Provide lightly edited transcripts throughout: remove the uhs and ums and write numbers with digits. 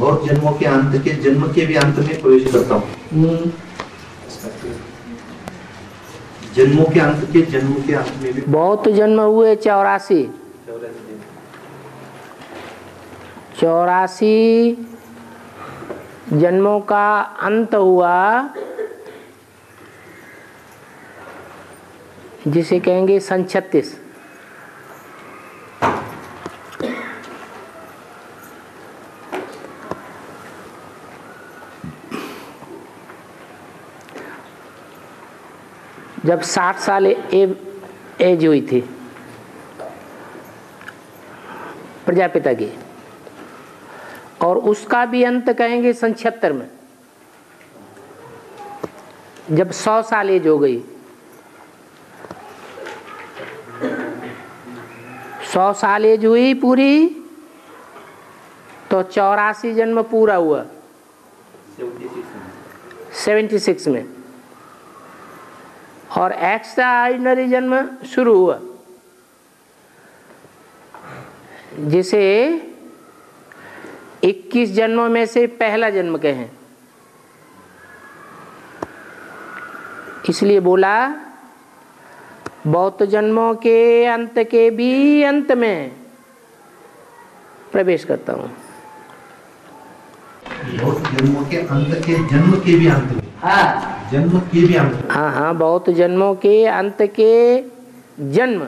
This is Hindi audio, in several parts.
बहुत जन्मों के अंत के जन्म के भी अंत में प्रवेश करता हूँ। जन्मों के अंत के जन्म के अंत में भी बहुत जन्म हुए 84 जन्मों का अंत हुआ, जिसे कहेंगे सन 36। जब 60 साल एज हुई थी प्रजापिता की, और उसका भी अंत कहेंगे सन 76 में, जब 100 साल एज हो गई। 100 साल एज हुई पूरी तो 84 जन्म पूरा हुआ 76 में, और एक्स्ट्रा ऑर्डिनरी जन्म शुरू हुआ, जिसे 21 जन्मों में से पहला जन्म कहें। इसलिए बोला बहुत जन्मों के अंत के भी अंत में प्रवेश करता हूँ। बहुत जन्मों के अंत के जन्म के भी अंत में, हाँ जन्म के भी अंत में, हाँ, बहुत जन्मों के अंत के जन्म,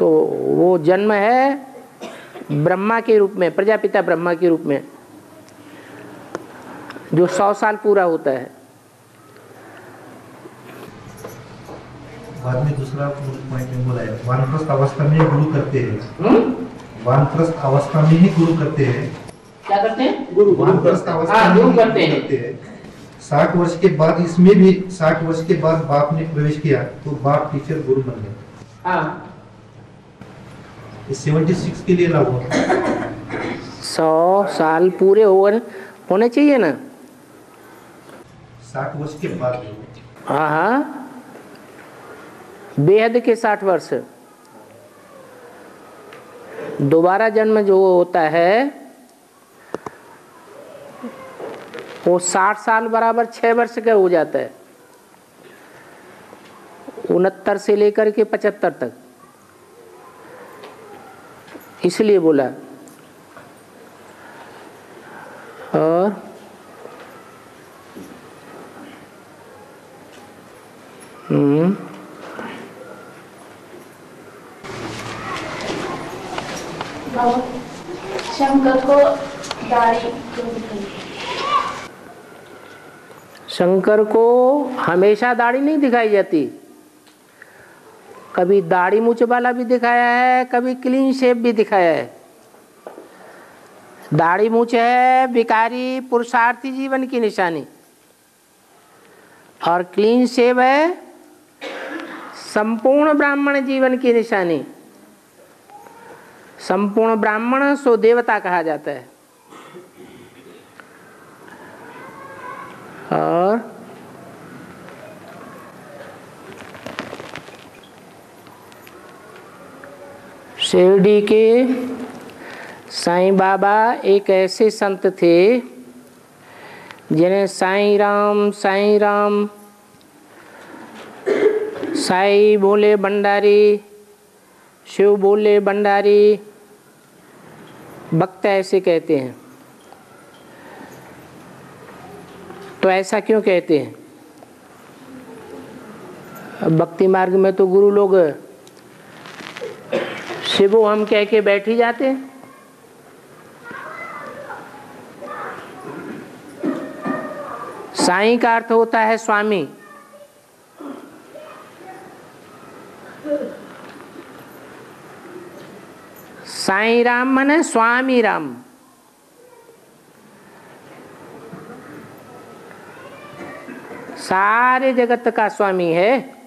तो वो जन्म है ब्रह्मा के रूप में, प्रजापिता ब्रह्मा के रूप में, जो 100 साल पूरा होता है। बाद में दूसरा पॉइंट में बोला है, वानप्रस्थ अवस्था में गुरु करते हैं। वानप्रस्थ अवस्था में ही गुरु करते हैं। क्या करते हैं? गुरु। वानप्रस्थ अवस्था में गुरु करते हैं। 60 वर्ष के बाद, इसमें भी 60 वर्ष के बाद बाप ने प्रवेश किया तो बाप टीचर गुरु बन गए। हाँ, 76 के लिए लागू होता है। 100 साल पूरे होने चाहिए ना। 60 वर्ष के बाद। हाँ हाँ, बेहद के 60 वर्ष। दोबारा जन्म जो होता है वो 60 साल बराबर 6 वर्ष का हो जाता है, 69 से लेकर के 75 तक। इसलिए बोला। और शंकर को दाढ़ी क्यों दिखाई? शंकर को हमेशा दाढ़ी नहीं दिखाई जाती, कभी दाढ़ी मूंछ वाला भी दिखाया है, कभी क्लीन शेव भी दिखाया है। दाढ़ी मूंछ है भिखारी पुरुषार्थी जीवन की निशानी, और क्लीन शेव है संपूर्ण ब्राह्मण जीवन की निशानी। संपूर्ण ब्राह्मण सो देवता कहा जाता है। और शिरडी के साईं बाबा एक ऐसे संत थे जिन्हें साईं राम साईं बोले भंडारी, शिव बोले भंडारी, भक्त ऐसे कहते हैं। तो ऐसा क्यों कहते हैं? भक्ति मार्ग में तो गुरु लोग शिवो हम कह के बैठ ही जाते हैं। साईं का अर्थ होता है स्वामी। साईं राम माने स्वामी राम। सारे जगत का स्वामी है।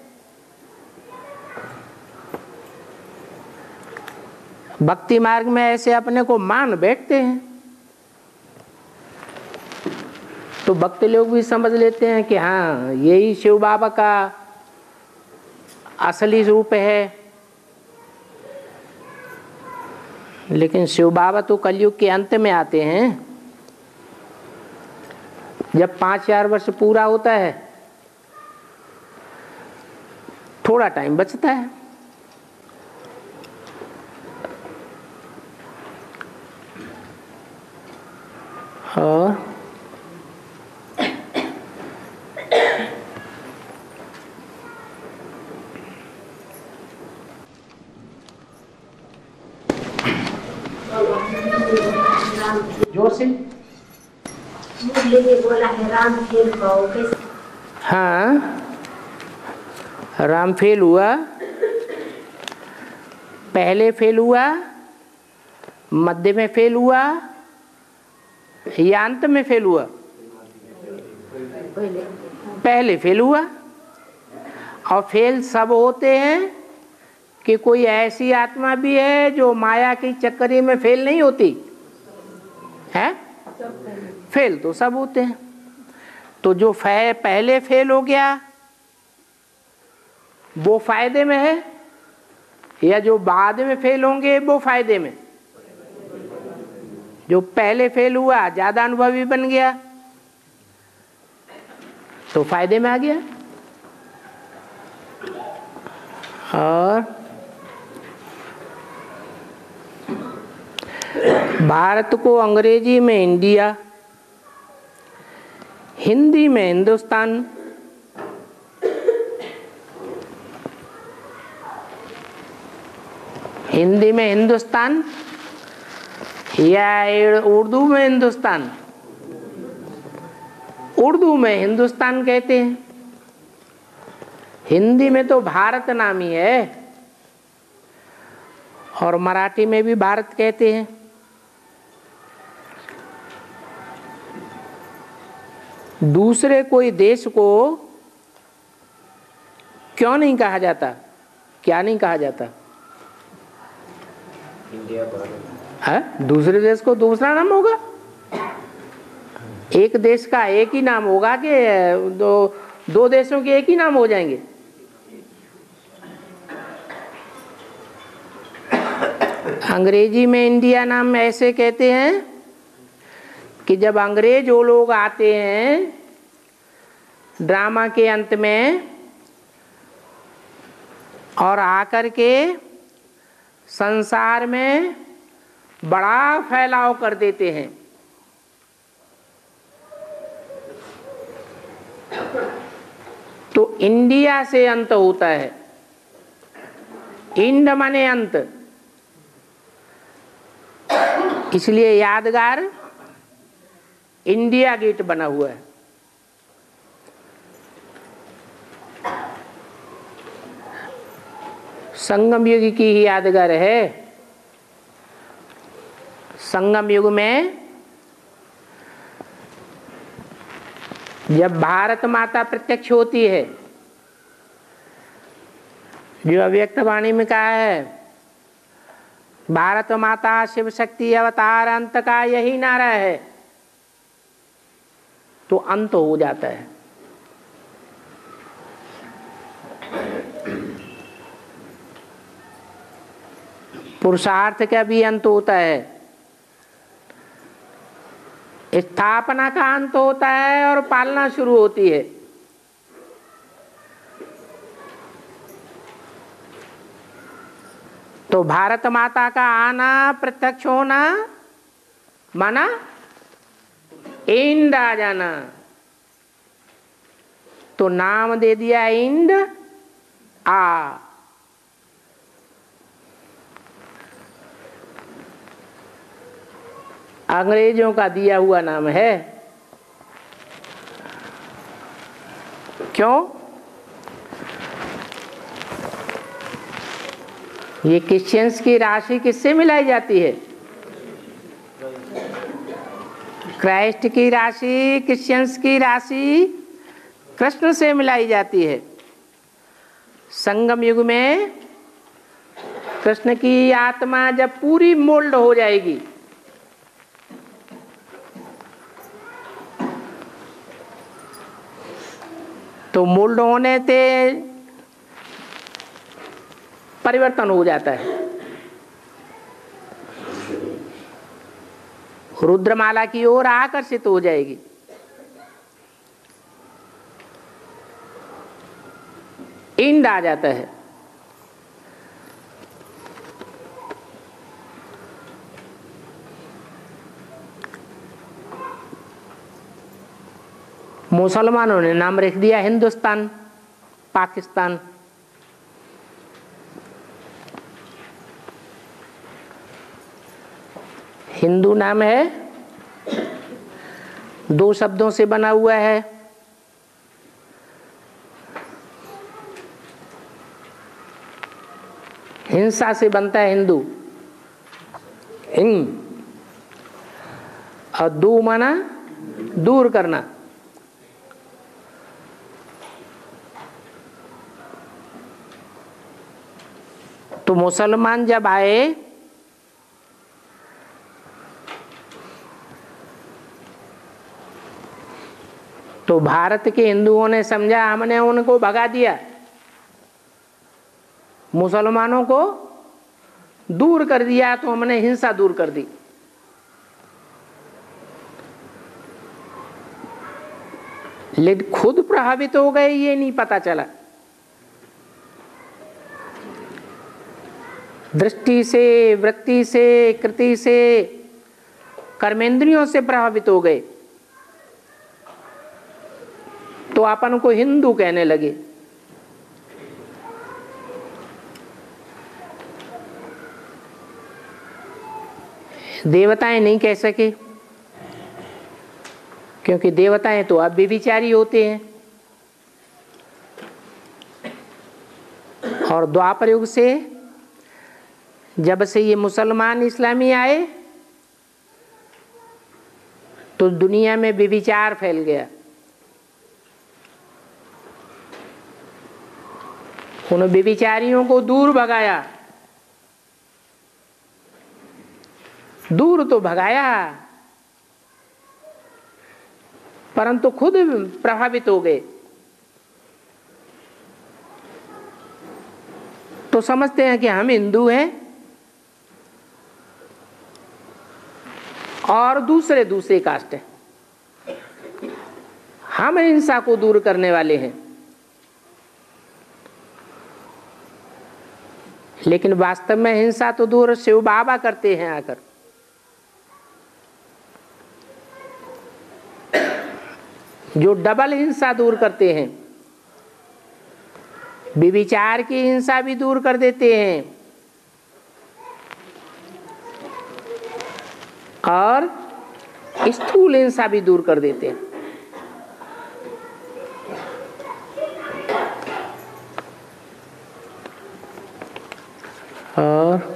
भक्ति मार्ग में ऐसे अपने को मान बैठते हैं, तो भक्त लोग भी समझ लेते हैं कि हाँ यही शिव बाबा का असली रूप है। लेकिन शिव बाबा तो कलयुग के अंत में आते हैं, जब 5000 वर्ष पूरा होता है थोड़ा टाइम बचता है। और जोर से मुरली ने बोला है राम खेल पाओ कैसे? हाँ, राम फेल हुआ, पहले फेल हुआ, मध्य में फेल हुआ या अंत में फेल हुआ? पहले फेल हुआ। और फेल सब होते हैं कि कोई ऐसी आत्मा भी है जो माया की चक्करी में फेल नहीं होती है? फेल तो सब होते हैं। तो जो पहले फेल हो गया वो फायदे में है या जो बाद में फेल होंगे वो फायदे में? जो पहले फेल हुआ ज्यादा अनुभवी बन गया तो फायदे में आ गया। और भारत को अंग्रेजी में इंडिया, हिंदी में हिंदुस्तान, हिंदी में हिंदुस्तान या उर्दू में हिंदुस्तान? उर्दू में हिंदुस्तान कहते हैं, हिंदी में तो भारत नाम ही है और मराठी में भी भारत कहते हैं। दूसरे कोई देश को क्यों नहीं कहा जाता? क्या नहीं कहा जाता? इंडिया भारत है? दूसरे देश को दूसरा नाम होगा? एक देश का एक ही नाम होगा कि दो देशों के एक ही नाम हो जाएंगे? अंग्रेजी में इंडिया नाम ऐसे कहते हैं कि जब अंग्रेज वो लोग आते हैं ड्रामा के अंत में और आकर के संसार में बड़ा फैलाव कर देते हैं, तो इंडिया से अंत होता है। इंड माने अंत, इसलिए यादगार इंडिया गेट बना हुआ है। संगम युग की ही यादगार है। संगम युग में जब भारत माता प्रत्यक्ष होती है, जो अव्यक्त वाणी में कहा है, भारत माता शिव शक्ति अवतार अंत का यही नारा है, तो अंत हो जाता है। पुरुषार्थ का भी अंत होता है, स्थापना का अंत होता है और पालना शुरू होती है। तो भारत माता का आना प्रत्यक्ष होना माना इंड आ जाना, तो नाम दे दिया इंड आ। अंग्रेजों का दिया हुआ नाम है। क्यों? ये क्रिश्चियंस की राशि किससे मिलाई जाती है? क्राइस्ट की राशि, क्रिश्चियंस की राशि कृष्ण से मिलाई जाती है। संगम युग में कृष्ण की आत्मा जब पूरी मोल्ड हो जाएगी, तो मोल्ड होने से परिवर्तन हो जाता है। रुद्रमाला की ओर आकर्षित हो जाएगी। इंड आ जाता है। मुसलमानों ने नाम रख दिया हिंदुस्तान, पाकिस्तान। हिंदू नाम है, 2 शब्दों से बना हुआ है। हिंसा से बनता है हिंदू, हिंग, और दू माना दूर करना। तो मुसलमान जब आए तो भारत के हिंदुओं ने समझा हमने उनको भगा दिया, मुसलमानों को दूर कर दिया, तो हमने हिंसा दूर कर दी। लेकिन खुद प्रभावित हो गए ये नहीं पता चला। दृष्टि से, वृत्ति से, कृति से, कर्मेंद्रियों से प्रभावित हो गए, तो अपन को हिंदू कहने लगे। देवताएं नहीं कह सके, क्योंकि देवताएं तो अब व्यभिचारी होते हैं। और द्वापर युग से जब से ये मुसलमान इस्लामी आए तो दुनिया में व्यभिचार फैल गया। उन व्यभिचारियों को दूर भगाया, दूर तो भगाया, परंतु खुद प्रभावित हो गए। तो समझते हैं कि हम हिंदू हैं और दूसरे कास्ट हैं, हम हिंसा को दूर करने वाले हैं। लेकिन वास्तव में हिंसा तो दूर शिव बाबा करते हैं आकर। जो डबल हिंसा दूर करते हैं, व्यभिचार की हिंसा भी दूर कर देते हैं और स्थूल हिंसा भी दूर कर देते हैं। और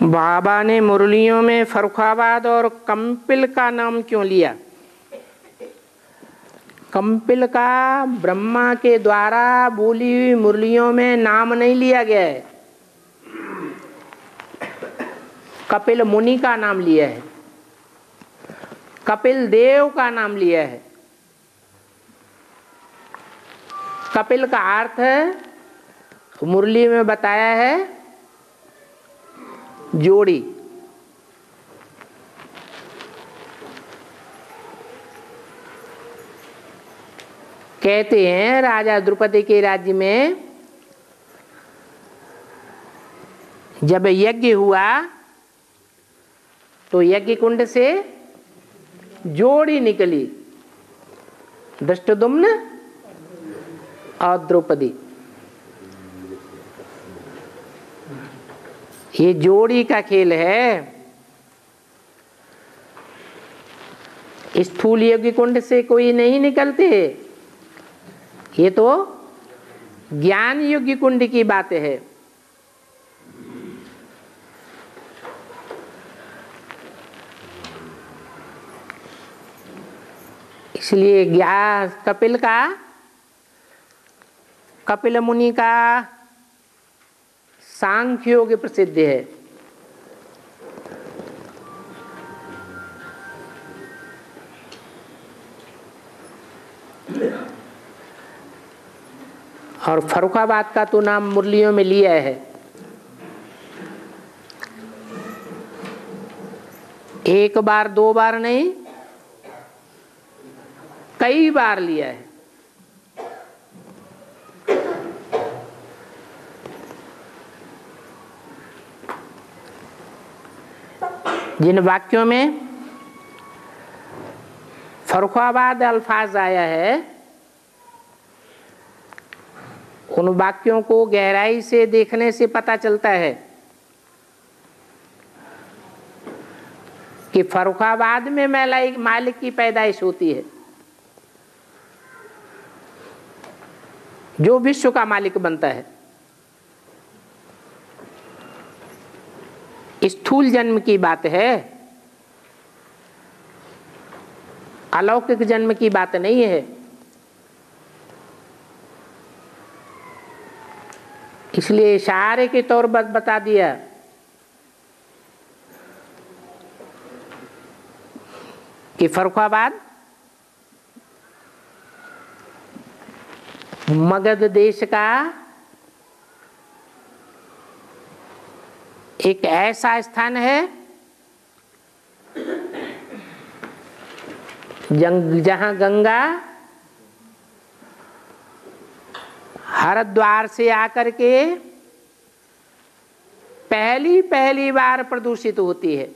बाबा ने मुरलियों में फर्रुखाबाद और कंपिल का नाम क्यों लिया? कंपिल का ब्रह्मा के द्वारा बोली हुई मुरलियों में नाम नहीं लिया गया है, कपिल मुनि का नाम लिया है, कपिल देव का नाम लिया है। कपिल का अर्थ है मुरली में बताया है जोड़ी। कहते हैं राजा द्रुपद के राज्य में जब यज्ञ हुआ तो यज्ञ कुंड से जोड़ी निकली, धृष्टद्युम्न और द्रौपदी। ये जोड़ी का खेल है। स्थूल यज्ञ कुंड से कोई नहीं निकलते, ये तो ज्ञान यज्ञ कुंड की बात है। इसलिए कपिल मुनि का सांख्य योग प्रसिद्ध है। और फर्रुखाबाद का तो नाम मुरलियों में लिया है। एक बार दो बार नहीं, कई बार लिया है। जिन वाक्यों में फर्रुखाबाद अल्फाज आया है, उन वाक्यों को गहराई से देखने से पता चलता है कि फर्रुखाबाद में मालिक की पैदाइश होती है, जो विश्व का मालिक बनता है। स्थूल जन्म की बात है, अलौकिक जन्म की बात नहीं है। इसलिए इशारे के तौर पर बता दिया कि फर्रुखाबाद मगध देश का एक ऐसा स्थान है जहां गंगा हरिद्वार से आकर के पहली बार प्रदूषित होती है।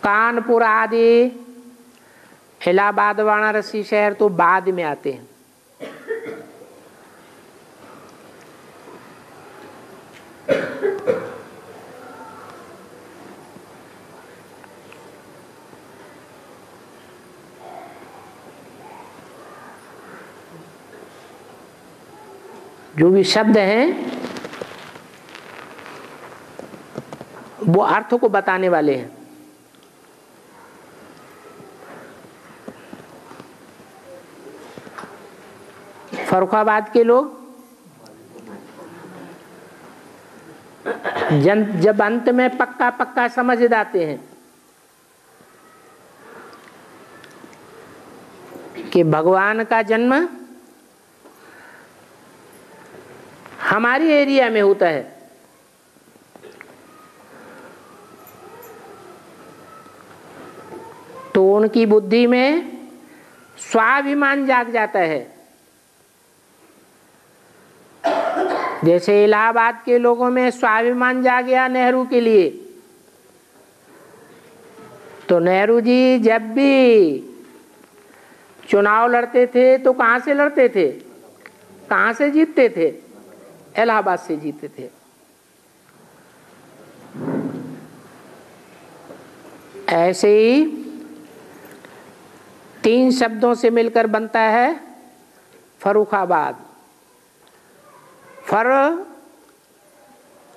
कानपुर आदि इलाहाबाद वाराणसी शहर तो बाद में आते हैं। जो भी शब्द हैं वो अर्थ को बताने वाले हैं। फर्रुखाबाद के लोग जब अंत में पक्का समझ जाते हैं कि भगवान का जन्म हमारी एरिया में होता है, तो उनकी बुद्धि में स्वाभिमान जाग जाता है। जैसे इलाहाबाद के लोगों में स्वाभिमान जाग गया नेहरू के लिए, तो नेहरू जी जब भी चुनाव लड़ते थे तो कहां से लड़ते थे, कहां से जीतते थे? इलाहाबाद से जीते थे। ऐसे ही तीन शब्दों से मिलकर बनता है फर्रुखाबाद। फर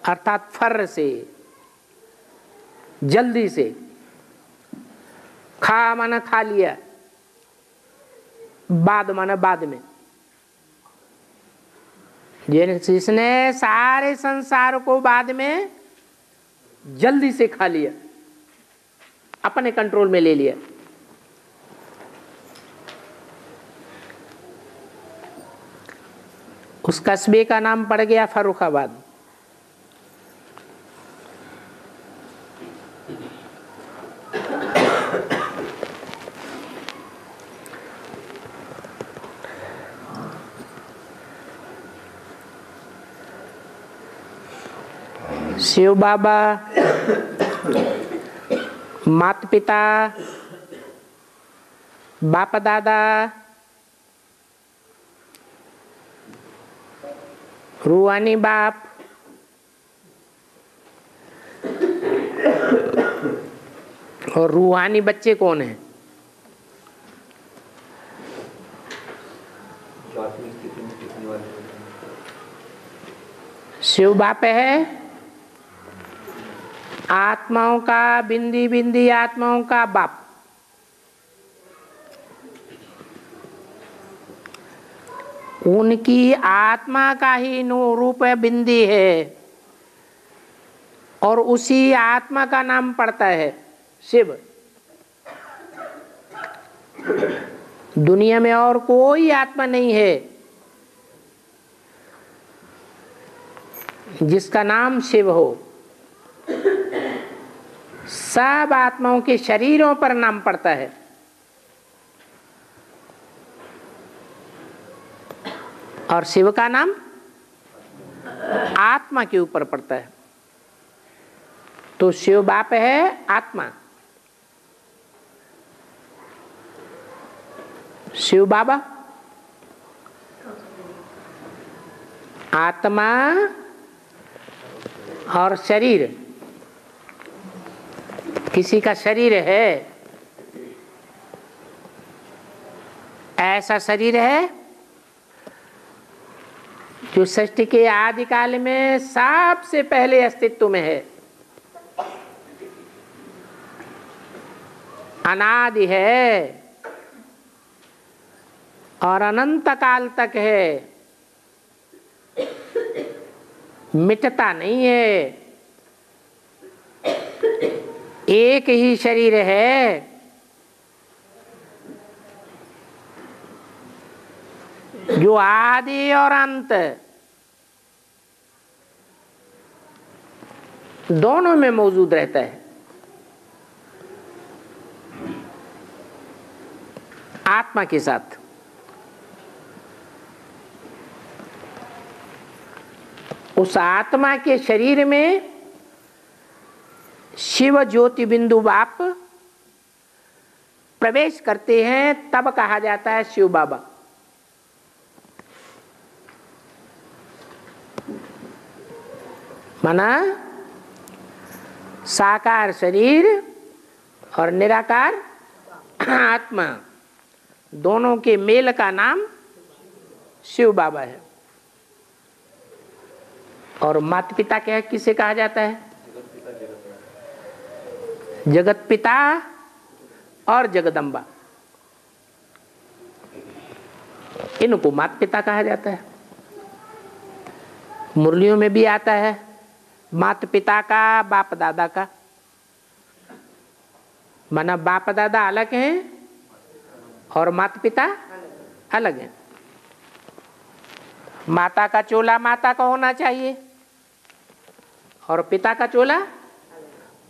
अर्थात फर से, जल्दी से, खा माना खा लिया, बाद माना बाद में। जिसने सारे संसार को बाद में जल्दी से खा लिया, अपने कंट्रोल में ले लिया। उस कस्बे का नाम पड़ गया फर्रुखाबाद। शिव बाबा, माता पिता, बाप दादा, रूहानी बाप, और रूहानी बच्चे कौन हैं? शिव बाप है आत्माओं का, बिंदी बिंदी आत्माओं का बाप। उनकी आत्मा का ही रूप बिंदी है और उसी आत्मा का नाम पड़ता है शिव। दुनिया में और कोई आत्मा नहीं है जिसका नाम शिव हो। सब आत्माओं के शरीरों पर नाम पड़ता है, और शिव का नाम आत्मा के ऊपर पड़ता है। तो शिव बाप है आत्मा, शिव बाबा आत्मा और शरीर। किसी का शरीर है, ऐसा शरीर है जो सृष्टि के आदिकाल में सबसे पहले अस्तित्व में है, अनादि है और अनंत काल तक है, मिटता नहीं है। एक ही शरीर है जो आदि और अंत दोनों में मौजूद रहता है। आत्मा के साथ उस आत्मा के शरीर में शिव ज्योति बिंदु बाप प्रवेश करते हैं, तब कहा जाता है शिव बाबा। माना साकार शरीर और निराकार आत्मा दोनों के मेल का नाम शिव बाबा है। और माता पिता क्या किसे कहा जाता है? जगत पिता और जगदम्बा, इनको माता पिता कहा जाता है। मुरलियों में भी आता है माता पिता का, बाप दादा का। माना बाप दादा अलग हैं और माता पिता अलग हैं। माता का चोला माता का होना चाहिए और पिता का चोला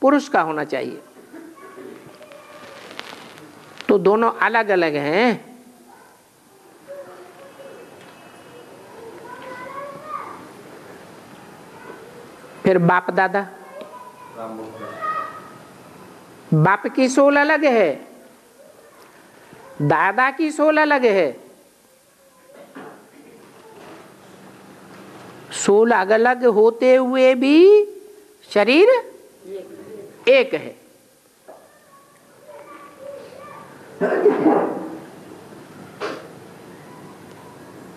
पुरुष का होना चाहिए। तो दोनों अलग अलग हैं। फिर बाप दादा, बाप की सोल अलग है, दादा की सोल अलग है। सोल अलग अलग होते हुए भी शरीर एक है।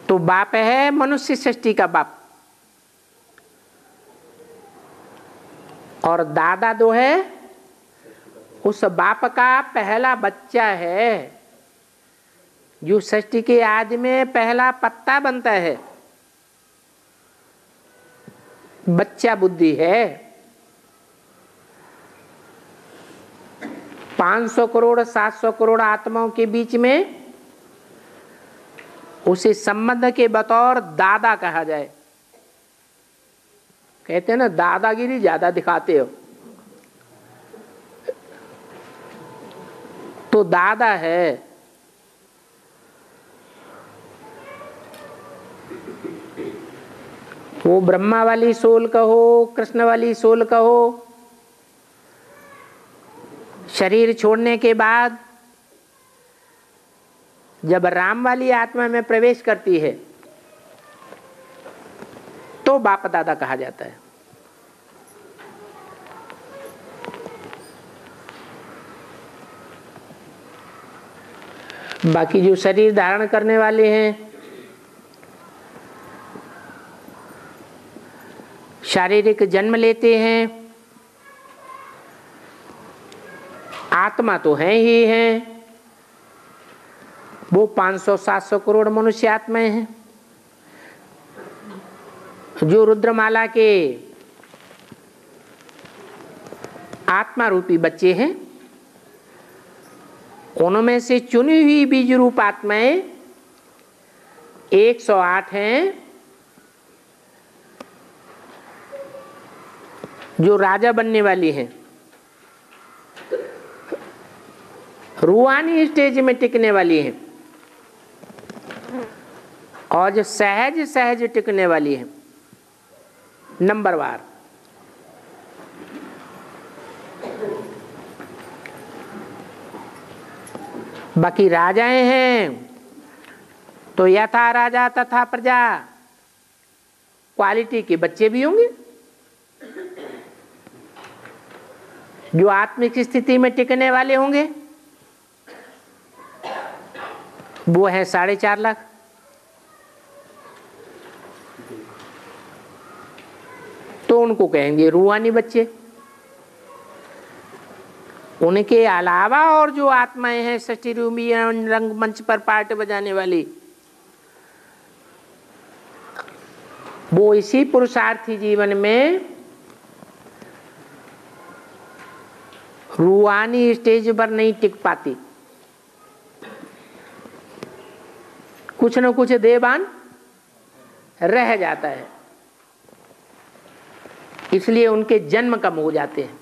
तो बाप है मनुष्य सृष्टि का बाप, और दादा जो है उस बाप का पहला बच्चा है, जो सृष्टि के आदि में पहला पत्ता बनता है। बच्चा बुद्धि है। 500 करोड़ 700 करोड़ आत्माओं के बीच में उसे संबंध के बतौर दादा कहा जाए। कहते हैं ना, दादागिरी ज्यादा दिखाते हो। तो दादा है। वो ब्रह्मा वाली सोल कहो, कृष्ण वाली सोल कहो, शरीर छोड़ने के बाद जब राम वाली आत्मा में प्रवेश करती है तो बाप दादा कहा जाता है। बाकी जो शरीर धारण करने वाले हैं, शारीरिक जन्म लेते हैं, आत्मा तो है ही हैं। वो 500-700 करोड़ मनुष्य आत्माएं हैं जो रुद्रमाला के आत्मा रूपी बच्चे हैं। उनमें से चुनी हुई बीज रूप आत्माएं 108 हैं जो राजा बनने वाली हैं, रूहानी स्टेज में टिकने वाली हैं, और जो सहज सहज टिकने वाली हैं नंबरवार। बाकी राजाएं हैं तो यथा राजा तथा प्रजा क्वालिटी के बच्चे भी होंगे। जो आत्मिक स्थिति में टिकने वाले होंगे वो है 4.5 लाख। तो उनको कहेंगे रूहानी बच्चे। उनके अलावा और जो आत्माएं हैं षष्ठी रूपी रंगमंच पर पार्ट बजाने वाली, वो इसी पुरुषार्थी जीवन में रूहानी स्टेज पर नहीं टिक पाती, कुछ न कुछ देवान रह जाता है, इसलिए उनके जन्म कम हो जाते हैं।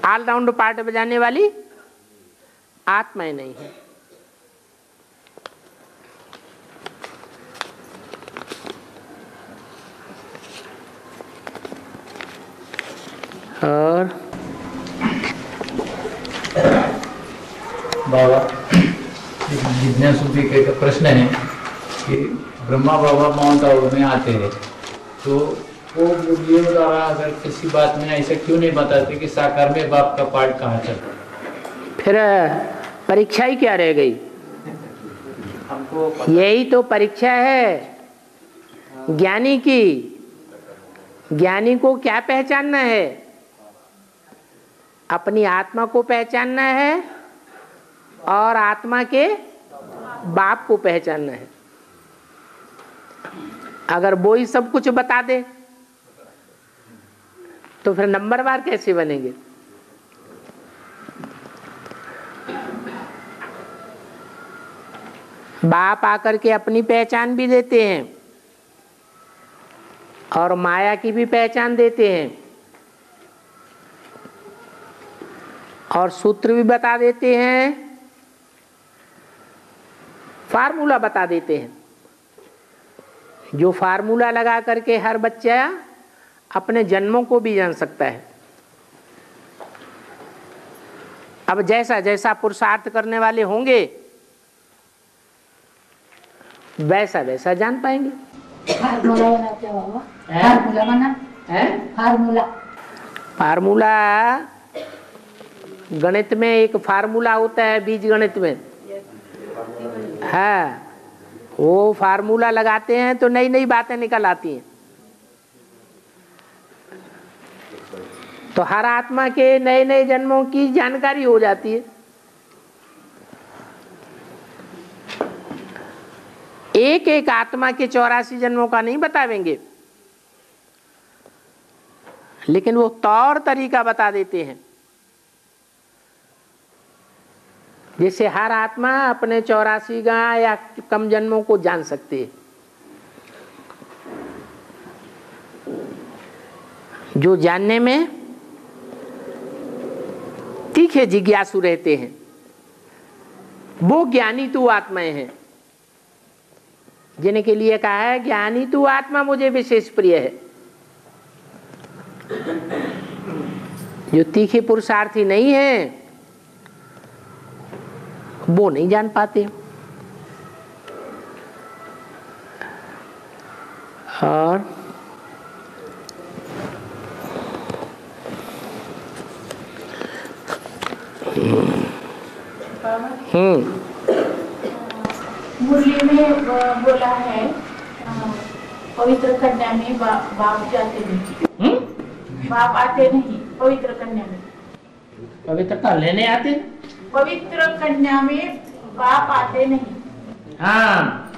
ऑलराउंड पार्ट बजाने वाली आत्माएं नहीं है। और बाबा जिज्ञासु जी का एक प्रश्न है कि ब्रह्मा बाबा माउंट आबू में आते हैं तो वो बुढ़ियों द्वारा अगर किसी बात में ऐसा क्यों नहीं बताते कि साकार में बाप का पार्ट कहाँ चलता, फिर परीक्षा ही क्या रह गई? यही तो परीक्षा है ज्ञानी की। ज्ञानी को क्या पहचानना है? अपनी आत्मा को पहचानना है और आत्मा के बाप को पहचानना है। अगर वो ही सब कुछ बता दे तो फिर नंबरवार कैसे बनेंगे? बाप आकर के अपनी पहचान भी देते हैं और माया की भी पहचान देते हैं और सूत्र भी बता देते हैं, फार्मूला बता देते हैं, जो फार्मूला लगा करके हर बच्चा अपने जन्मों को भी जान सकता है। अब जैसा जैसा पुरुषार्थ करने वाले होंगे वैसा वैसा जान पाएंगे। फार्मूला बनाते हो बाबा? फार्मूला बना है? फार्मूला फार्मूला गणित में एक फार्मूला होता है, बीज गणित में है, वो फार्मूला लगाते हैं तो नई नई बातें निकल आती हैं। तो हर आत्मा के नए नए जन्मों की जानकारी हो जाती है। एक एक आत्मा के 84 जन्मों का नहीं बतावेंगे, लेकिन वो तौर तरीका बता देते हैं। जैसे हर आत्मा अपने 84 या कम जन्मों को जान सकती है। जो जानने में तीखे जिज्ञासु रहते हैं वो ज्ञानी तू आत्माएं हैं, जिनके लिए कहा है ज्ञानी तू आत्मा मुझे विशेष प्रिय है। जो तीखे पुरुषार्थी नहीं है वो नहीं जान पाते। और मुरली में बोला है पवित्र कन्या में बाप जाते नहीं, बाप आते नहीं पवित्र कन्या में। पवित्रता लेने आते, पवित्र कन्या में बाप आते नहीं। हाँ,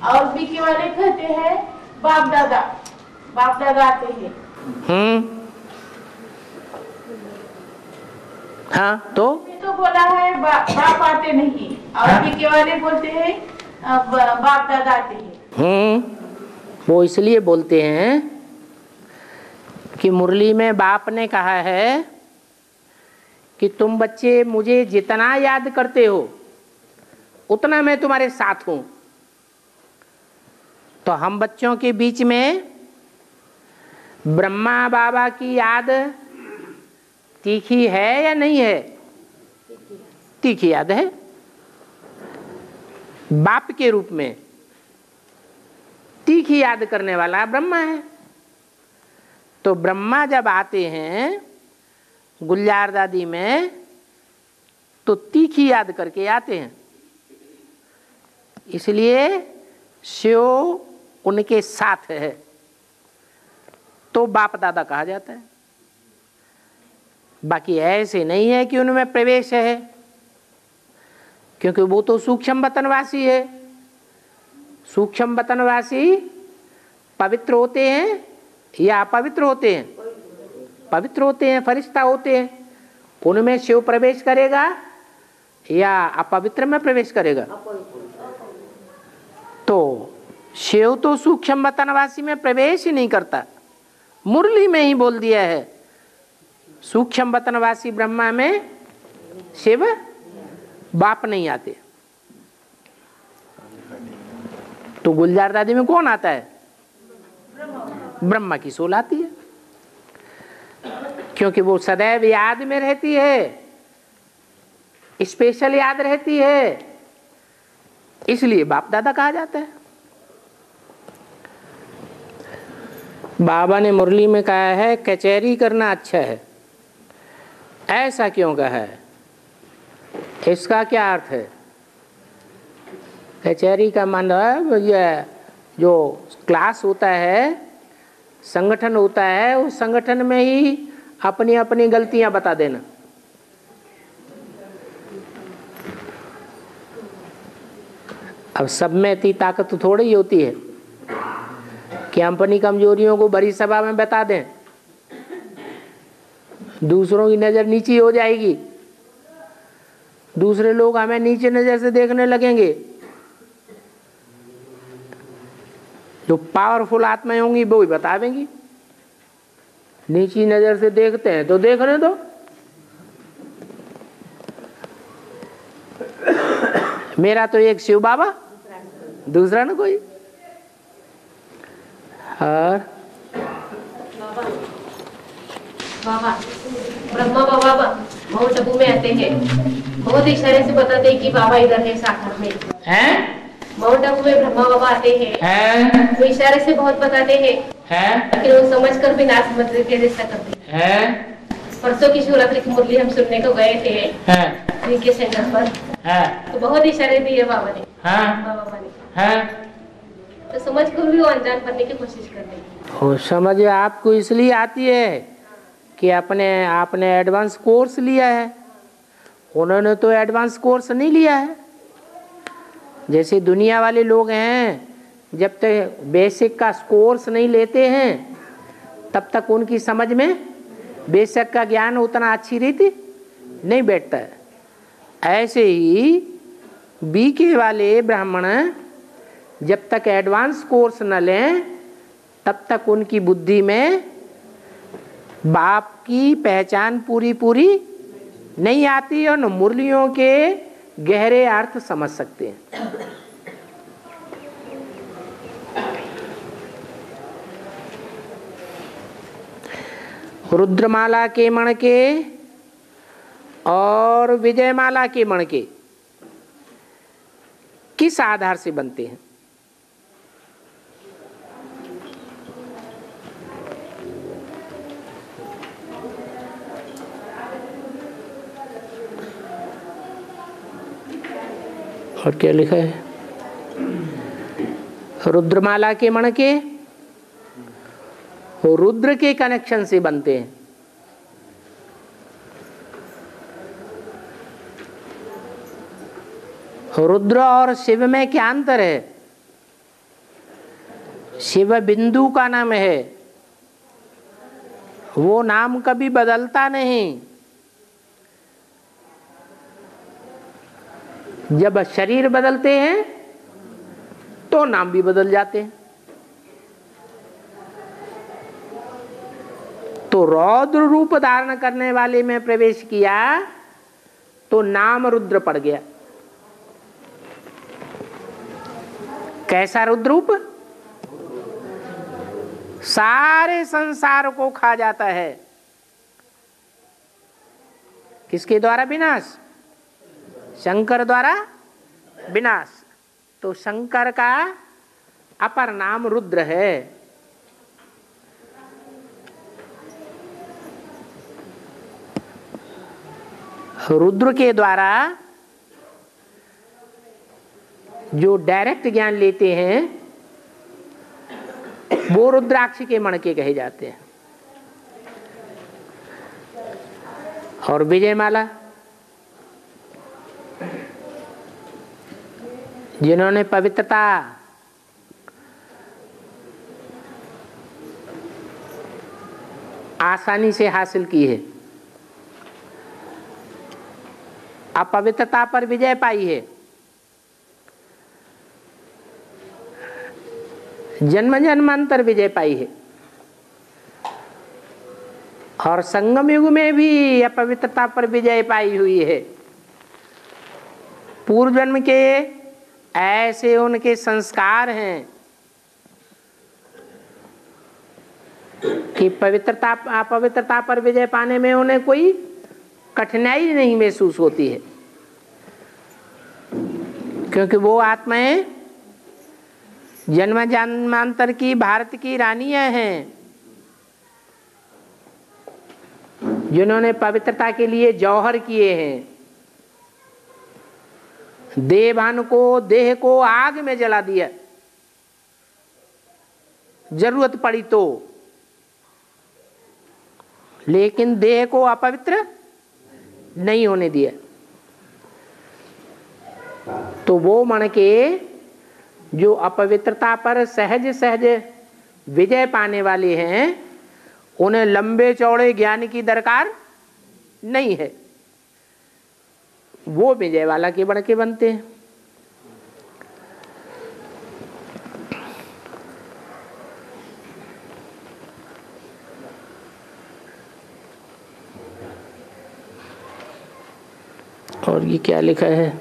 और बीके वाले कहते हैं बाप दादा आते हैं। हाँ तो बोला है बाप आते नहीं, और हाँ? बीके वाले बोलते हैं बाप दादा आते हैं। वो इसलिए बोलते हैं कि मुरली में बाप ने कहा है कि तुम बच्चे मुझे जितना याद करते हो उतना मैं तुम्हारे साथ हूं। तो हम बच्चों के बीच में ब्रह्मा बाबा की याद तीखी है या नहीं है? तीखी याद है। बाप के रूप में तीखी याद करने वाला ब्रह्मा है। तो ब्रह्मा जब आते हैं गुलजार दादी में तो तीखी याद करके आते हैं, इसलिए शिव उनके साथ है तो बाप दादा कहा जाता है। बाकी ऐसे नहीं है कि उनमें प्रवेश है, क्योंकि वो तो सूक्ष्म वतनवासी है। सूक्ष्म वतनवासी पवित्र होते हैं या अपवित्र होते हैं? पवित्र होते हैं, फरिश्ता होते हैं। उनमें शिव प्रवेश करेगा या अपवित्र में प्रवेश करेगा? तो शिव तो सूक्ष्म वतनवासी में प्रवेश ही नहीं करता। मुरली में ही बोल दिया है सूक्ष्म वतनवासी ब्रह्मा में शिव बाप नहीं आते। तो गुलजार दादी में कौन आता है? ब्रह्मा की सोल आती है, क्योंकि वो सदैव याद में रहती है, स्पेशल याद रहती है, इसलिए बाप दादा कहा जाता है। बाबा ने मुरली में कहा है कचहरी करना अच्छा है। ऐसा क्यों कहा है? इसका क्या अर्थ है? कचहरी का मतलब ये जो क्लास होता है, संगठन होता है, उस संगठन में ही अपनी अपनी गलतियां बता देना। अब सब में इतनी ताकत तो थोड़ी ही होती है कि हम अपनी कमजोरियों को बड़ी सभा में बता दें, दूसरों की नज़र नीची हो जाएगी, दूसरे लोग हमें नीचे नज़र से देखने लगेंगे। जो पावरफुल आत्माएं होंगी वो ही बता देंगी। नीची नज़र से देखते हैं तो देखने दो। मेरा तो एक शिव बाबा, दूसरा ना कोई। और बाबा ब्रह्मा बाबा माउंट आबू में आते हैं, बहुत इशारे से बताते हैं कि बाबा इधर है साकार में। हैं? माउंट आबू में ब्रह्मा बाबा आते हैं, वो इशारे से बहुत बताते हैं, लेकिन वो समझ कर भी ना समझ के जैसा करते हैं। परसों की शिवरात्रि की मुरली हम सुनने को गए थे के सेंटर पर, तो बहुत इशारे दिए बाबा ने, बाबा ने, तो समझ कर भी वो अनजान बनने की कोशिश करते हैं। वो समझ आपको इसलिए आती है कि आपने एडवांस कोर्स लिया है, उन्होंने तो एडवांस कोर्स नहीं लिया है। जैसे दुनिया वाले लोग हैं, जब तक बेसिक का कोर्स नहीं लेते हैं तब तक उनकी समझ में बेसिक का ज्ञान उतना अच्छी रीति नहीं बैठता है। ऐसे ही बीके वाले ब्राह्मण जब तक एडवांस कोर्स न लें तब तक उनकी बुद्धि में बाप की पहचान पूरी पूरी नहीं आती और न मुरलियों के गहरे अर्थ समझ सकते हैं। रुद्रमाला के मण के और विजयमाला के मण के किस आधार से बनते हैं? और क्या लिखा है? रुद्रमाला के मण के रुद्र के कनेक्शन से बनते हैं। रुद्र और शिव में क्या अंतर है? शिव बिंदु का नाम है, वो नाम कभी बदलता नहीं। जब शरीर बदलते हैं तो नाम भी बदल जाते हैं। तो रौद्र रूप धारण करने वाले में प्रवेश किया तो नाम रुद्र पड़ गया। कैसा रुद्र रूप? सारे संसार को खा जाता है। किसके द्वारा विनाश? शंकर द्वारा विनाश। तो शंकर का अपर नाम रुद्र है। रुद्र के द्वारा जो डायरेक्ट ज्ञान लेते हैं वो रुद्राक्ष के मणके कहे जाते हैं। और विजयमाला जिन्होंने पवित्रता आसानी से हासिल की है, अपवित्रता पर विजय पाई है, जन्म जन्मांतर विजय पाई है, और संगम युग में भी अपवित्रता पर विजय पाई हुई है। पूर्व जन्म के ऐसे उनके संस्कार हैं कि पवित्रता अपवित्रता पर विजय पाने में उन्हें कोई कठिनाई नहीं महसूस होती है, क्योंकि वो आत्माएं जन्म जन्मांतर की भारत की रानियां हैं, जिन्होंने पवित्रता के लिए जौहर किए हैं। देवान को देह को आग में जला दिया जरूरत पड़ी तो, लेकिन देह को अपवित्र नहीं होने दिया। तो वो मन के जो अपवित्रता पर सहज सहज विजय पाने वाले हैं, उन्हें लंबे चौड़े ज्ञान की दरकार नहीं है। वो विजय वाला के बण के बनते हैं। और ये क्या लिखा है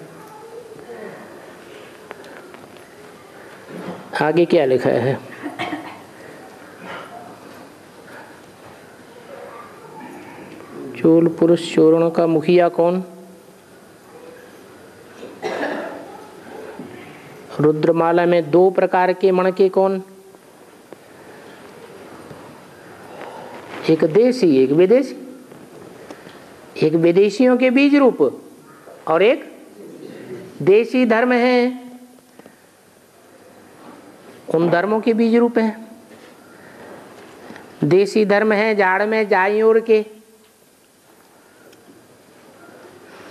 आगे? क्या लिखा है? चोल पुरुष चोरों का मुखिया कौन? रुद्रमाला में दो प्रकार के मणके कौन? एक देशी एक विदेशी। एक विदेशियों के बीज रूप और एक देशी धर्म है, उन धर्मों के बीज रूप हैं। देशी धर्म है जाड़ में जाई ओर के,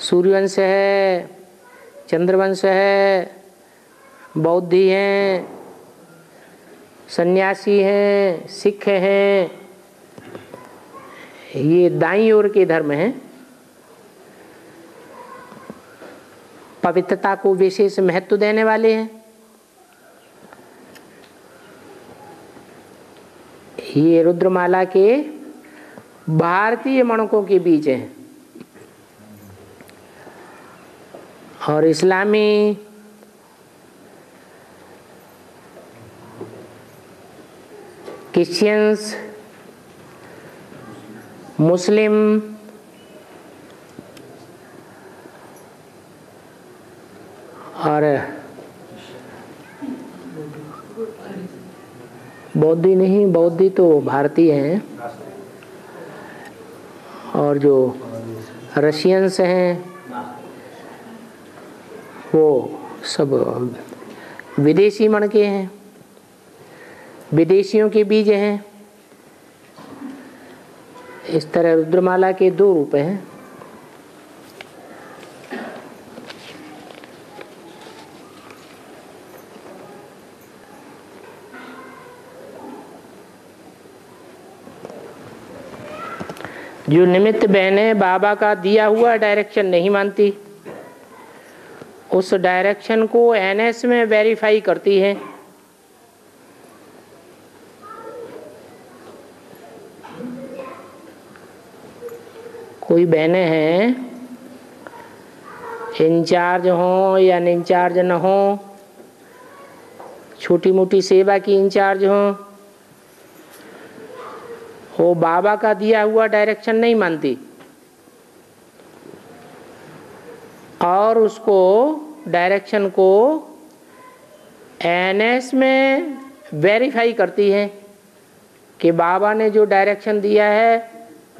सूर्यवंश है, चंद्रवंश है, बौद्धि हैं, सन्यासी हैं, सिख हैं, ये दाईं ओर के धर्म हैं। पवित्रता को विशेष महत्व देने वाले हैं। ये रुद्रमाला के भारतीय मणकों के बीच हैं। और इस्लामी क्रिश्चियंस मुस्लिम और बौद्धि नहीं, बौद्धि तो भारतीय हैं, और जो रशियंस हैं वो सब विदेशी मणके हैं, विदेशियों के बीज हैं। इस तरह रुद्रमाला के दो रूप हैं। जो निमित्त बहनें बाबा का दिया हुआ डायरेक्शन नहीं मानती, उस डायरेक्शन को एनएस में वेरीफाई करती है। कोई बहनें हैं इंचार्ज हो या इंचार्ज न हो, छोटी मोटी सेवा की इंचार्ज हो, वो बाबा का दिया हुआ डायरेक्शन नहीं मानती और उसको डायरेक्शन को एनएस में वेरीफाई करती है कि बाबा ने जो डायरेक्शन दिया है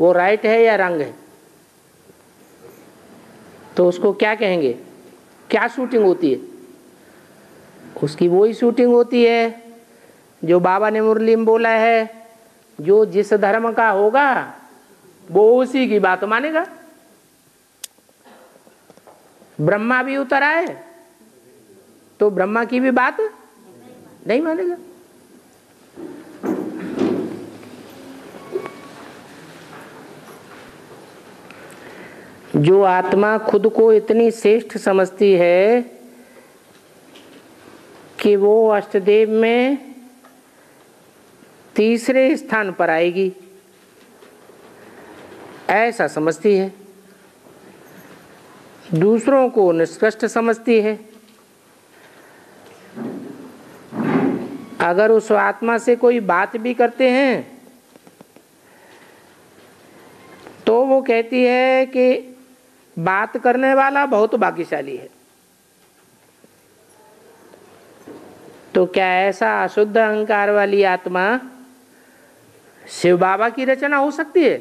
वो राइट है या रंग है। तो उसको क्या कहेंगे, क्या शूटिंग होती है? उसकी वही शूटिंग होती है जो बाबा ने मुरली में बोला है, जो जिस धर्म का होगा वो उसी की बात मानेगा। ब्रह्मा भी उतर आए तो ब्रह्मा की भी बात नहीं मानेगा। जो आत्मा खुद को इतनी श्रेष्ठ समझती है कि वो अष्टदेव में तीसरे स्थान पर आएगी, ऐसा समझती है, दूसरों को निष्कृष्ट समझती है। अगर उस आत्मा से कोई बात भी करते हैं तो वो कहती है कि बात करने वाला बहुत भाग्यशाली है। तो क्या ऐसा अशुद्ध अहंकार वाली आत्मा शिव बाबा की रचना हो सकती है?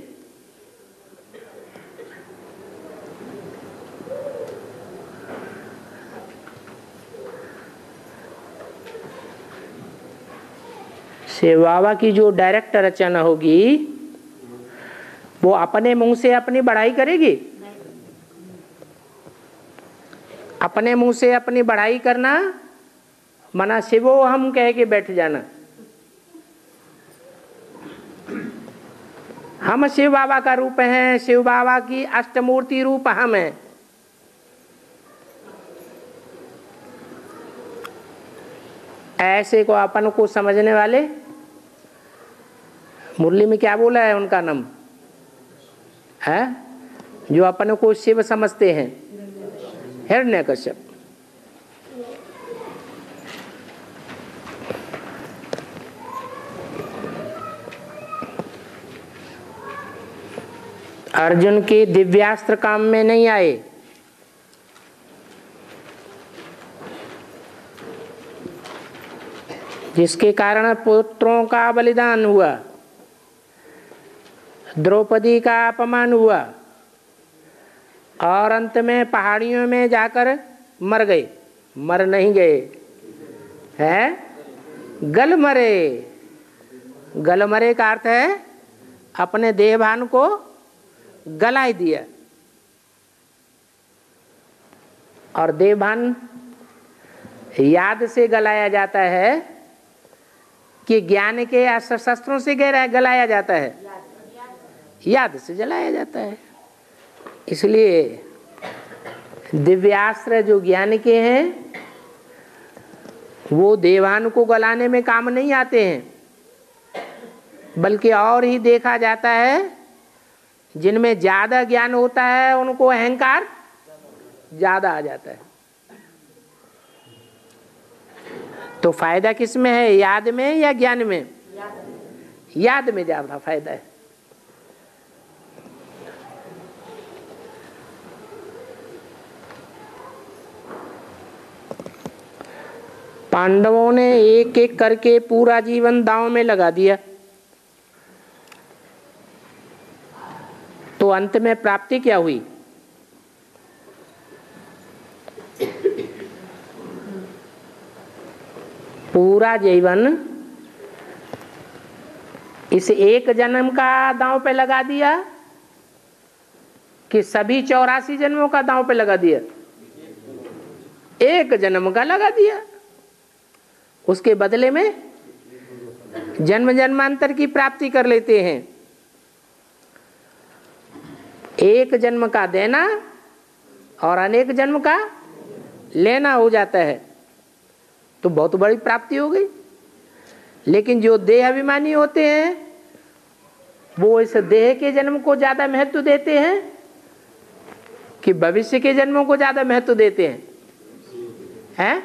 शिव बाबा की जो डायरेक्ट रचना होगी वो अपने मुंह से अपनी बढ़ाई करेगी? अपने मुंह से अपनी बढ़ाई करना मना शिवो हम कह के बैठ जाना। हम शिव बाबा का रूप हैं, शिव बाबा की अष्टमूर्ति रूप हम हैं। ऐसे को अपन को समझने वाले, मुरली में क्या बोला है उनका नाम है, जो अपन को शिव समझते हैं, हिरण्यकश्यप। अर्जुन के दिव्यास्त्र काम में नहीं आए, जिसके कारण पुत्रों का बलिदान हुआ, द्रौपदी का अपमान हुआ और अंत में पहाड़ियों में जाकर मर गए। मर नहीं गए हैं, गल मरे। गल मरे का अर्थ है अपने देहभान को गला दिया। और देहभान याद से गलाया जाता है कि ज्ञान के अस्त्र शस्त्रों से गलाया जाता है, याद से जलाया जाता है। इसलिए दिव्यास्त्र जो ज्ञान के हैं वो देवान को गलाने में काम नहीं आते हैं, बल्कि और ही देखा जाता है जिनमें ज्यादा ज्ञान होता है उनको अहंकार ज्यादा आ जाता है। तो फायदा किस में है, याद में या ज्ञान में? याद में ज्यादा फायदा है। पांडवों ने एक एक करके पूरा जीवन दांव में लगा दिया, तो अंत में प्राप्ति क्या हुई? पूरा जीवन इस एक जन्म का दांव पे लगा दिया कि सभी 84 जन्मों का दांव पे लगा दिया? एक जन्म का लगा दिया। उसके बदले में जन्म जन्मांतर की प्राप्ति कर लेते हैं। एक जन्म का देना और अनेक जन्म का लेना हो जाता है तो बहुत बड़ी प्राप्ति हो गई। लेकिन जो देह अभिमानी होते हैं वो इस देह के जन्म को ज्यादा महत्व देते हैं कि भविष्य के जन्मों को ज्यादा महत्व देते हैं?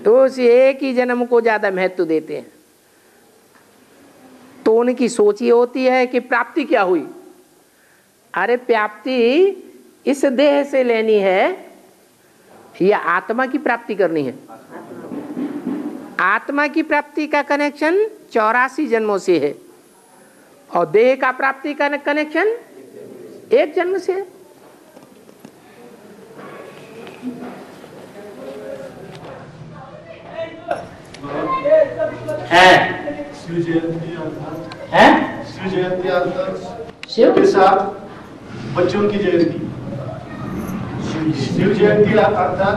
तो उस एक ही जन्म को ज्यादा महत्व देते हैं। तो उनकी सोच ये होती है कि प्राप्ति क्या हुई? अरे प्राप्ति इस देह से लेनी है या आत्मा की प्राप्ति करनी है? आत्मा की प्राप्ति का कनेक्शन 84 जन्मों से है और देह का प्राप्ति का कनेक्शन एक जन्म से है। शिव जयंती शिव के साथ बच्चों की जयंती। शिव जयंती अर्थात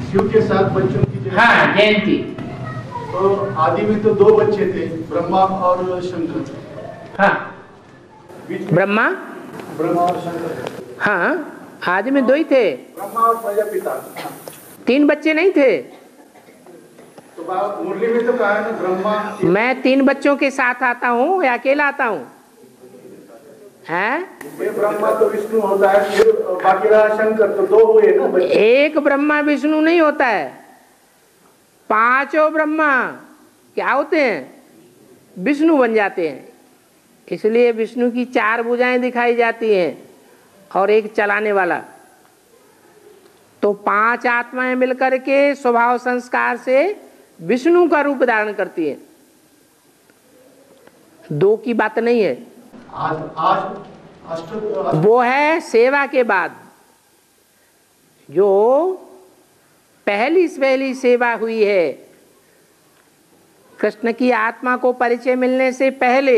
शिव के साथ बच्चों की जयंती। हाँ, जयंती। तो आदि में तो 2 बच्चे थे, ब्रह्मा और शंकर। हाँ, ब्रह्मा और शंकर। हाँ, आदि में 2 ही थे। ब्रह्मा और प्रजापिता। 3 बच्चे नहीं थे। तो मुरली में तो कहा है ना ब्रह्मा। मैं 3 बच्चों के साथ आता हूँ या अकेला आता हूँ? ब्रह्मा तो विष्णु होता है, फिर बाकी रहा शंकर, तो 2 हुए ना बच्चे। एक ब्रह्मा विष्णु नहीं होता है, 5 ब्रह्मा क्या होते हैं? विष्णु बन जाते हैं। इसलिए विष्णु की 4 भुजाएं दिखाई जाती हैं और एक चलाने वाला। तो 5 आत्माएं मिलकर के स्वभाव संस्कार से विष्णु का रूप धारण करती है। 2 की बात नहीं है। वो है सेवा के बाद जो पहली सेवा हुई है। कृष्ण की आत्मा को परिचय मिलने से पहले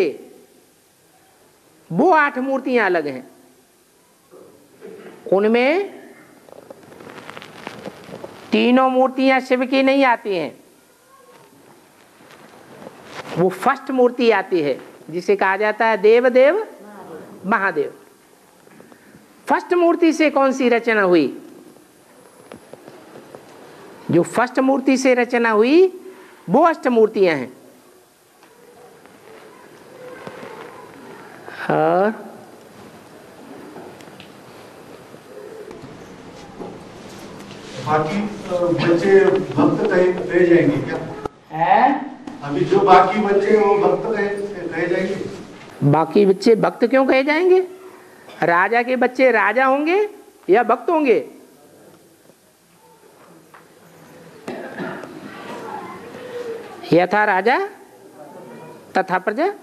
वो 8 मूर्तियां अलग हैं। उनमें 3 मूर्तियां शिव की नहीं आती हैं। वो फर्स्ट मूर्ति आती है जिसे कहा जाता है देव देव महादेव। फर्स्ट मूर्ति से कौन सी रचना हुई? जो फर्स्ट मूर्ति से रचना हुई वो अष्टमूर्तियां हैं। और बाकी बच्चे भक्त कहे जाएंगे क्या? अभी जो बाकी बच्चे वो भक्त कहे जाएंगे? बाकी बच्चे भक्त क्यों कहे जाएंगे? राजा के बच्चे राजा होंगे या भक्त होंगे? यथा राजा तथा प्रजा।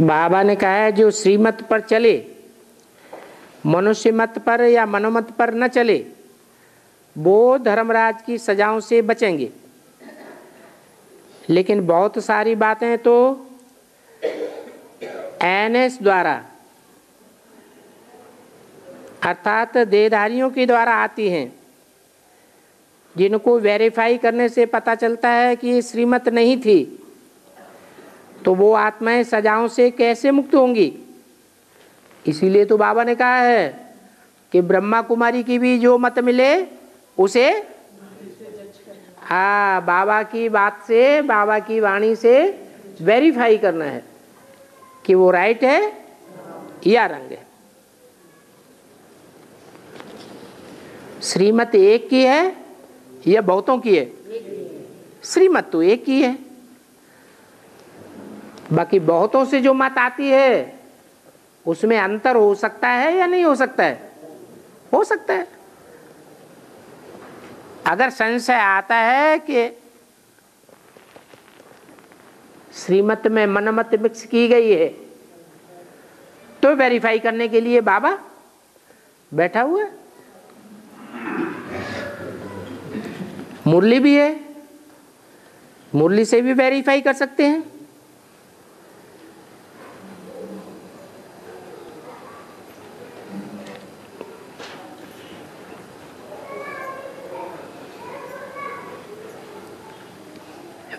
बाबा ने कहा है जो श्रीमत पर चले, मनुष्य मत पर या मनोमत पर न चले, वो धर्मराज की सजाओं से बचेंगे। लेकिन बहुत सारी बातें तो एनएस द्वारा अर्थात देहधारियों के द्वारा आती हैं, जिनको वेरीफाई करने से पता चलता है कि ये श्रीमत नहीं थी। तो वो आत्माएं सजाओं से कैसे मुक्त होंगी? इसीलिए तो बाबा ने कहा है कि ब्रह्मा कुमारी की भी जो मत मिले उसे बाबा की बात से, बाबा की वाणी से वेरीफाई करना है कि वो राइट है या रंग है। श्रीमत एक की है या बहुतों की है? श्रीमत तो एक ही है। बाकी बहुतों से जो मत आती है उसमें अंतर हो सकता है या नहीं हो सकता है? हो सकता है। अगर संशय आता है कि श्रीमत में मनमत मिक्स की गई है तो वेरीफाई करने के लिए बाबा बैठा हुआ है। मुरली भी है, मुरली से भी वेरीफाई कर सकते हैं।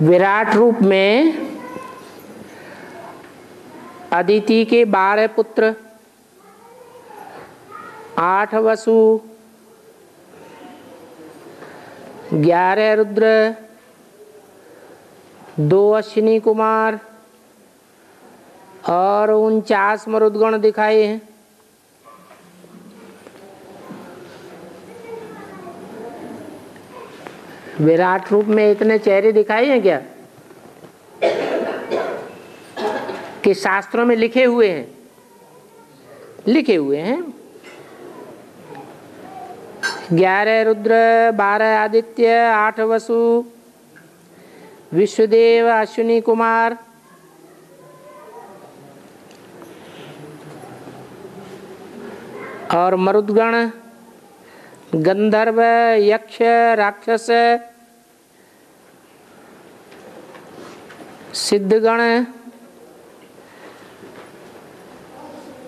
विराट रूप में अदिति के 12 पुत्र, 8 वसु, 11 रुद्र, 2 अश्विनी कुमार और 49 मरुदगण दिखाए हैं। विराट रूप में इतने चेहरे दिखाए हैं क्या कि शास्त्रों में लिखे हुए हैं? लिखे हुए हैं। 11 रुद्र, 12 आदित्य, 8 वसु, विश्वदेव, अश्विनी कुमार, और मरुदगण, गंधर्व, यक्ष, राक्षस, सिद्धगण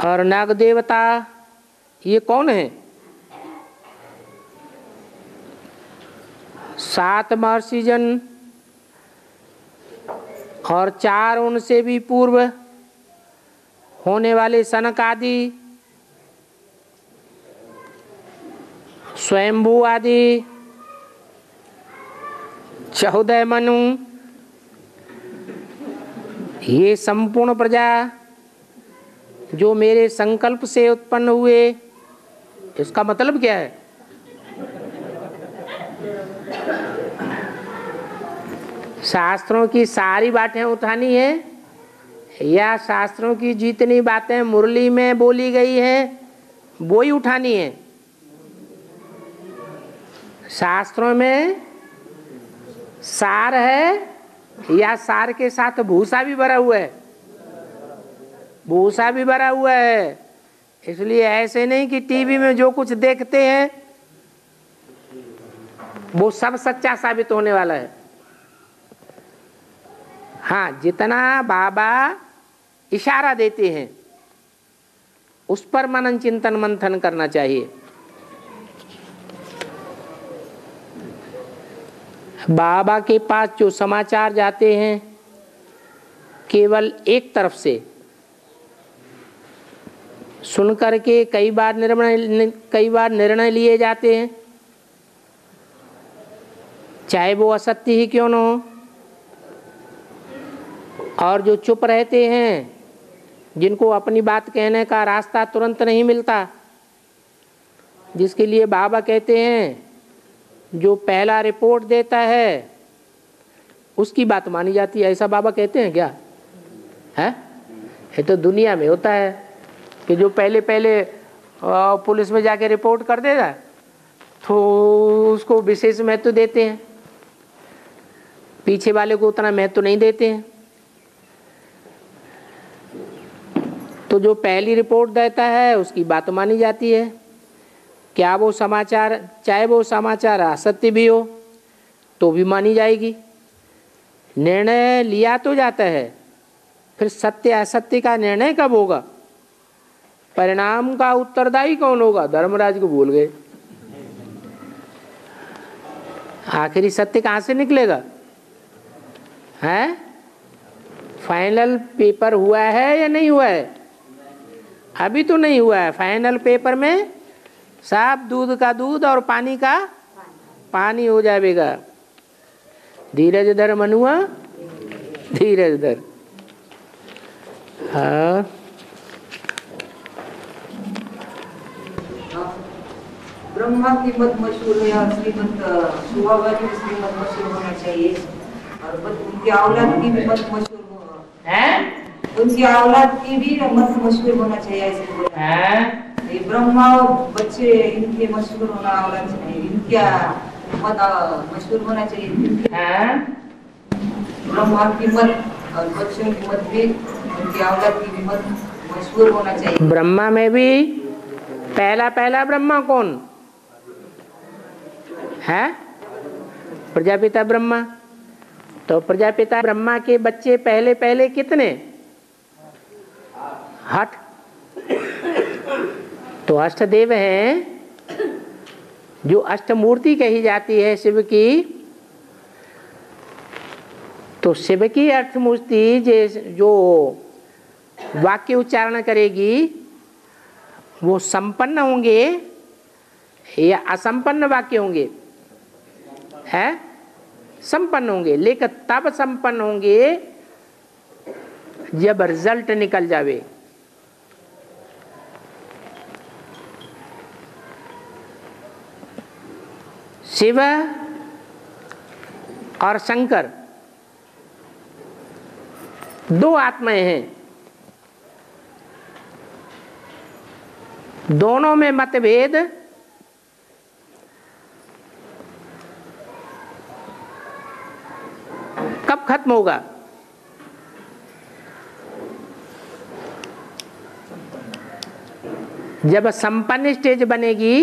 और नाग देवता। ये कौन है? 7 महर्षि जन और 4 उनसे भी पूर्व होने वाले सनक आदि, स्वयंभू आदि, 14 मनु, ये संपूर्ण प्रजा जो मेरे संकल्प से उत्पन्न हुए। इसका मतलब क्या है? शास्त्रों की सारी बातें उठानी है या शास्त्रों की जितनी बातें मुरली में बोली गई हैं वो ही उठानी है? शास्त्रों में सार है या सार के साथ भूसा भी भरा हुआ है? भूसा भी भरा हुआ है। इसलिए ऐसे नहीं कि टीवी में जो कुछ देखते हैं वो सब सच्चा साबित होने वाला है। हाँ, जितना बाबा इशारा देते हैं उस पर मनन चिंतन मंथन करना चाहिए। बाबा के पास जो समाचार जाते हैं केवल एक तरफ से सुन करके कई बार निर्णय लिए जाते हैं, चाहे वो असत्य ही क्यों न हो। और जो चुप रहते हैं, जिनको अपनी बात कहने का रास्ता तुरंत नहीं मिलता, जिसके लिए बाबा कहते हैं जो पहला रिपोर्ट देता है उसकी बात मानी जाती है। ऐसा बाबा कहते हैं क्या? है ये तो दुनिया में होता है कि जो पहले पुलिस में जाके रिपोर्ट कर देगा तो उसको विशेष महत्व देते हैं, पीछे वाले को उतना महत्व नहीं देते हैं। तो जो पहली रिपोर्ट देता है उसकी बात मानी जाती है। क्या वो समाचार, चाहे वो समाचार असत्य भी हो तो भी मानी जाएगी। निर्णय लिया तो जाता है, फिर सत्य असत्य का निर्णय कब होगा, परिणाम का उत्तरदायी कौन होगा? धर्मराज को भूल गए। आखिरी सत्य कहाँ से निकलेगा? है फाइनल पेपर हुआ है या नहीं हुआ है? अभी तो नहीं हुआ है। फाइनल पेपर में साफ दूध का दूध और पानी का पानी हो जाएगा। धीरज धर मनुआ, धीरज धर। हाँ, ब्रह्मा की मत मशहूर है और श्रीमत सुहागा की श्रीमत मशहूर होना चाहिए, और उनकी औलाद की भी मत मशहूर है, उनकी औलाद की भी मत मशहूर होना चाहिए। ऐसे बोला है ये ब्रह्मा बच्चे इनके मशहूर होना औलाद चाहिए, इनका मत मशहूर होना चाहिए। ब्रह्मा की मत और बच्चों की मत भी, उनकी औलाद की भी मत मशहूर होना चाहिए। ब्रह्मा में भी पहला ब्रह्मा कौन है? प्रजापिता ब्रह्मा। तो प्रजापिता ब्रह्मा के बच्चे पहले पहले कितने? 8। तो अष्टदेव हैं, जो अष्टमूर्ति कही जाती है शिव की। तो शिव की अष्टमूर्ति जो वाक्य उच्चारण करेगी वो संपन्न होंगे या असंपन्न वाक्य होंगे? है संपन्न होंगे, लेकिन तब संपन्न होंगे जब रिजल्ट निकल जावे। शिव और शंकर 2 आत्माएं हैं, दोनों में मतभेद कब खत्म होगा? जब संपन्न स्टेज बनेगी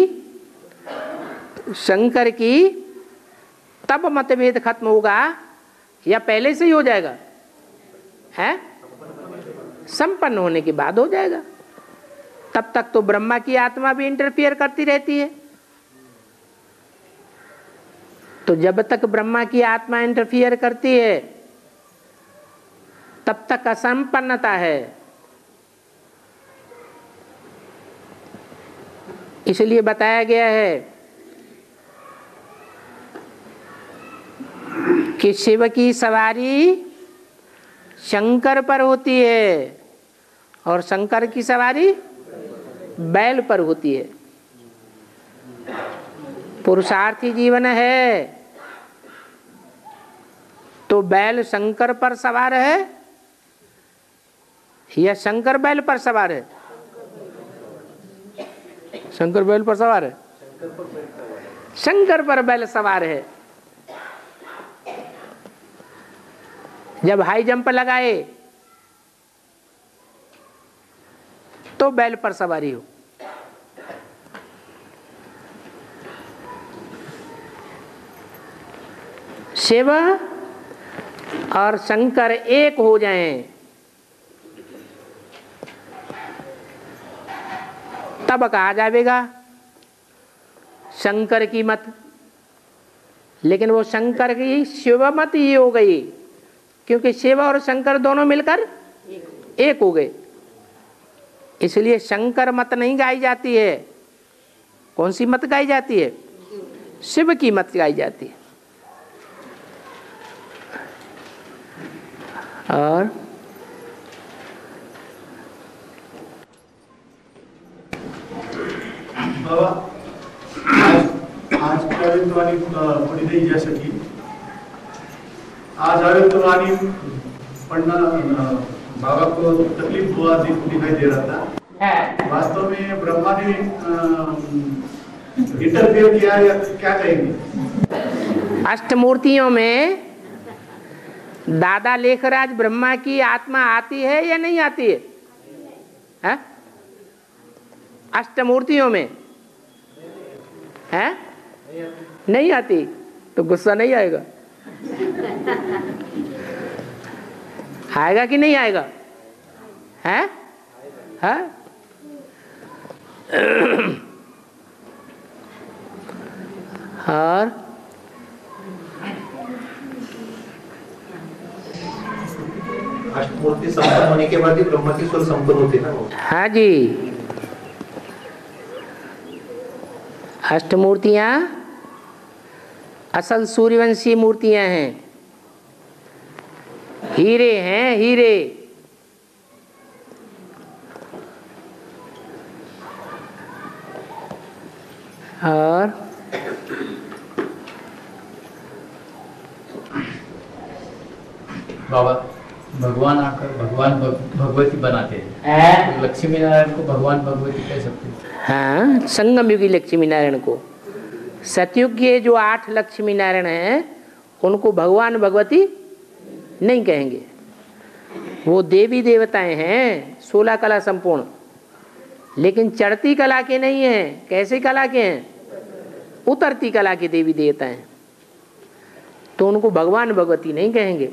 शंकर की, तब मतभेद खत्म होगा या पहले से ही हो जाएगा? है संपन्न होने के बाद हो जाएगा। तब तक तो ब्रह्मा की आत्मा भी इंटरफियर करती रहती है। तो जब तक ब्रह्मा की आत्मा इंटरफियर करती है तब तक असंपन्नता है। इसलिए बताया गया है कि शिव की सवारी शंकर पर होती है और शंकर की सवारी बैल पर होती है। पुरुषार्थी जीवन है तो बैल शंकर पर सवार है या शंकर बैल पर सवार है? शंकर बैल पर सवार है, शंकर पर बैल सवार है। जब हाई जंप लगाए तो बैल पर सवारी हो। शिव और शंकर एक हो जाएं तब कहा जाएगा शंकर की मत। लेकिन वो शंकर की शिव मत ही हो गई, क्योंकि शिव और शंकर दोनों मिलकर एक हो गए। इसलिए शंकर मत नहीं गाई जाती है। कौन सी मत गाई जाती है? शिव की मत गाई जाती है। और बाबा आज की आविर्वाणी थोड़ी नहीं जा सकी। आज आविर्वाणी पढ़ना बाबा को तकलीफ हुआ दिखाई दे रहा था। वास्तव में ब्रह्मा ने इंटरफेयर किया या क्या कहेंगे? अष्टमूर्तियों में दादा लेखराज ब्रह्मा की आत्मा आती है या नहीं आती है? है? अष्टमूर्तियों में है? नहीं आती। तो गुस्सा नहीं आएगा? आएगा कि नहीं आएगा? है? है? और अष्टमूर्ति संपन्न होने के बाद ही ब्रह्मा की स्वर संपन्न होती है ना? हाँ जी, अष्टमूर्तियां असल सूर्यवंशी मूर्तियां हैं, हीरे हैं, हीरे। और बाबा भगवान आकर भगवान भगवती बनाते हैं, तो लक्ष्मी नारायण को भगवान भगवती कह सकते हैं। हाँ, संगम युगी लक्ष्मी नारायण को। सतयुग के जो 8 लक्ष्मी नारायण हैं उनको भगवान भगवती नहीं कहेंगे। वो देवी देवताएं हैं 16 कला संपूर्ण, लेकिन चढ़ती कला के नहीं हैं। कैसे कला के हैं? उतरती कला के देवी देवता हैं। तो उनको भगवान भगवती नहीं कहेंगे।